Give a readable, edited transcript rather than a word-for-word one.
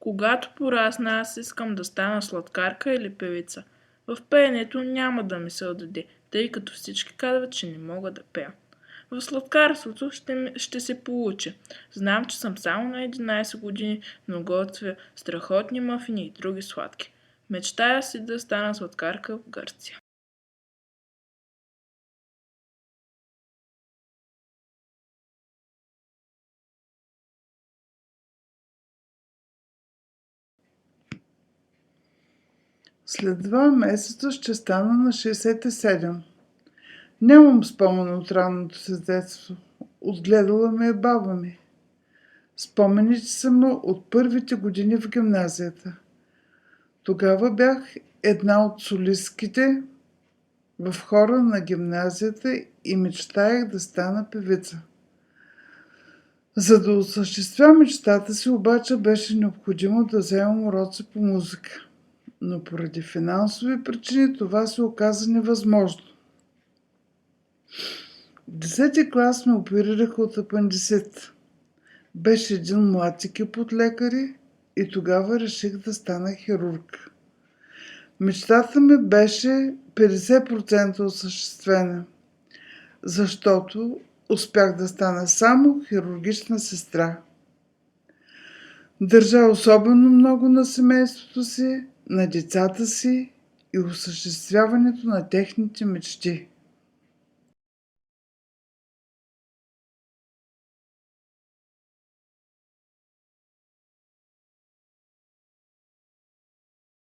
Когато порасна, аз искам да стана сладкарка или певица. В пеенето няма да ми се отдаде, тъй като всички казват, че не мога да пея. В сладкарството ще се получи. Знам, че съм само на 11 години, но готвя страхотни мафини и други сладки. Мечтая си да стана сладкарка в Гърция. След 2 месеца ще стана на 67. Нямам спомен от ранното си детство. Отгледала ме е баба ми. Спомените са му от първите години в гимназията. Тогава бях една от солистките в хора на гимназията и мечтаях да стана певица. За да осъществя мечтата си обаче беше необходимо да вземам уроци по музика. Но поради финансови причини това се оказа невъзможно. В 10-ти клас ме оперираха от апендицит. Беше един млад екип от лекари и тогава реших да стана хирург. Мечтата ми беше 50% осъществена, защото успях да стана само хирургична сестра. Държа особено много на семейството си, на децата си и осъществяването на техните мечти.